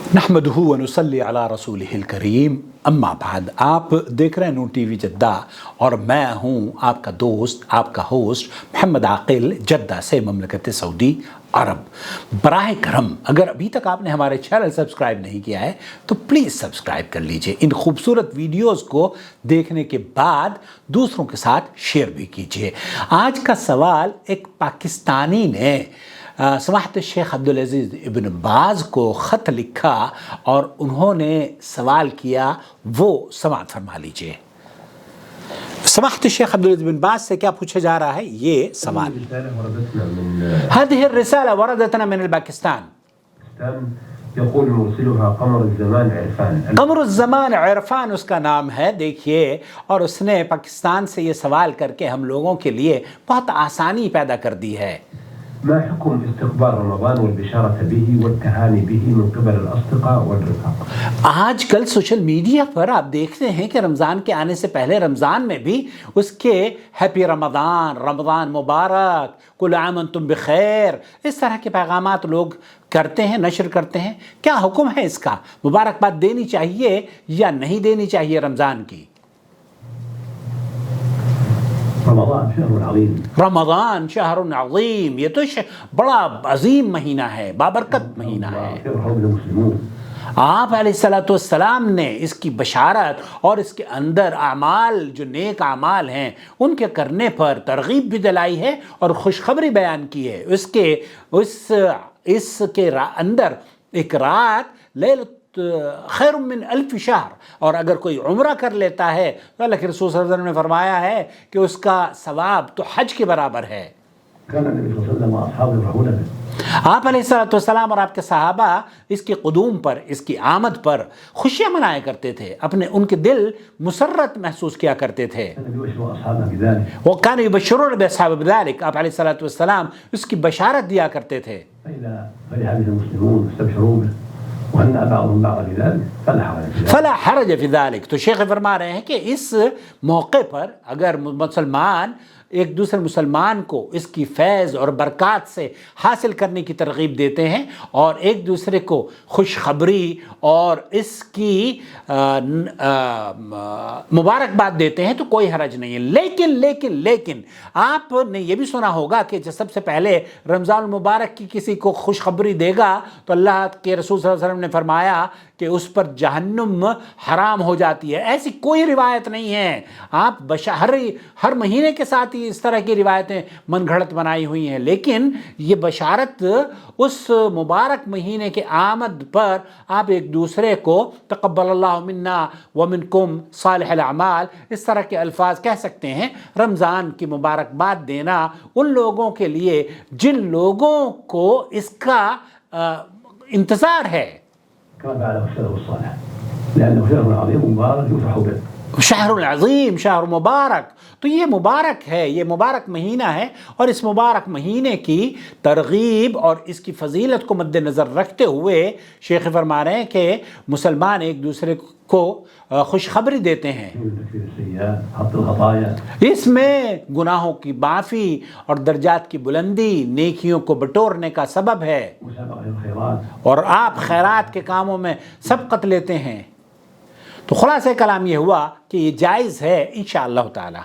नहमदुहु व नुसल्ली अला रसूलिहिल करीम अम्मा बाद। आप देख रहे हैं नूर टीवी जद्दा और मैं हूं आपका दोस्त आपका होस्ट मोहम्मद आकिल जद्दा से ममलकत सऊदी अरब। बराह करम अगर अभी तक आपने हमारे चैनल सब्सक्राइब नहीं किया है तो प्लीज़ सब्सक्राइब कर लीजिए। इन खूबसूरत वीडियोस को देखने के बाद दूसरों के साथ शेयर भी कीजिए। आज का सवाल एक पाकिस्तानी ने समाहत शेख अब्दुल अजीज़ इब्न बाज़ को ख़त लिखा और उन्होंने सवाल किया, वो समाअत फरमा लीजिए। समाहत शेख अब्दुल अजीज़ इब्न बाज़ से क्या पूछा जा रहा है, ये सवाल। हज़िहि रिसाला वरदतना मिन पाकिस्तान, यक़ूल मुरसिलुहा क़मरुज़्ज़मान इरफ़ान। क़मरुज़्ज़मान इरफ़ान उसका नाम है, देखिए। और उसने पाकिस्तान से ये सवाल करके हम लोगों के लिए बहुत आसानी पैदा कर दी है। ما حكم استقبال رمضان والبشارة به والتهاني به من قبل الأصدقاء والرفاق؟ आजकल सोशल मीडिया पर आप देखते हैं कि रमज़ान के आने से पहले रमज़ान में भी उसके हैप्पी रमज़ान, रमज़ान मुबारक, कुल आम तुम बखैर, इस तरह के पैगामात लोग करते हैं, नशर करते हैं। क्या हुक्म है इसका? मुबारकबाद देनी चाहिए या नहीं देनी चाहिए रमज़ान की? रमज़ान शहरुन अज़ीम, ये तो बड़ा अजीम महीना है, बाबरकत महीना है। आप अलैहिस्सलाम ने इसकी बशारत और इसके अंदर आमाल, जो नेक आमाल हैं, उनके करने पर तरगीब भी दिलाई है और खुशखबरी बयान की है। इसके अंदर एक रात लैलत खैर मिन अल्फ शहर, और अगर कोई उम्रा कर लेता है तो अल्लाह के रसूल सल्लल्लाहु अलैहि वसल्लम ने फरमाया है कि उसका सवाब तो हज के बराबर है। आप अलैहिस्सलाम और आपके सहाबा इसके क़ुदूम पर, इसकी आमद पर खुशियाँ मनाया करते थे, अपने उनके दिल मुसर्रत महसूस किया करते थे। वो कान युबश्शिरून बिअस्हाब बिज़ालिक, आप अलैहिस्सलाम उसकी बशारत दिया करते थे। फला हरज फी ज़ालिक, तो शेख फरमा रहे हैं कि इस मौके पर अगर मुसलमान एक दूसरे मुसलमान को इसकी फैज़ और बरक़ात से हासिल करने की तरग़ीब देते हैं और एक दूसरे को खुशखबरी और इसकी मुबारकबाद देते हैं तो कोई हरज नहीं है। लेकिन आपने ये भी सुना होगा कि जब सबसे पहले रमज़ान मुबारक की किसी को खुशखबरी देगा तो अल्लाह के रसूल सल्लल्लाहु अलैहि वसल्लम ने फरमाया कि उस पर जहन्नुम हराम हो जाती है। ऐसी कोई रिवायत नहीं है। आप हर महीने के साथ ही इस तरह की रिवायतें मन घड़त बनाई हुई हैं, लेकिन ये बशारत उस मुबारक महीने के आमद पर आप एक दूसरे को तक़ब्बलल्लाहु मिन्ना व मिनकुम सालिहुल अमाल, इस तरह के अल्फाज कह सकते हैं। रमज़ान की मुबारकबाद देना उन लोगों के लिए जिन लोगों को इसका इंतज़ार है। शहरुल अज़ीम, शहर मुबारक, तो ये मुबारक है, ये मुबारक महीना है और इस मुबारक महीने की तरगीब और इसकी फ़जीलत को मद्देनज़र रखते हुए शेख फरमा रहे हैं कि मुसलमान एक दूसरे को खुशखबरी देते हैं। इसमें गुनाहों की माफ़ी और दर्जात की बुलंदी, नेकियों को बटोरने का सबब है और आप खैरात के कामों में सबकत लेते हैं। तो खुलासा कलाम ये हुआ कि ये जायज़ है इंशाअल्लाह ताला।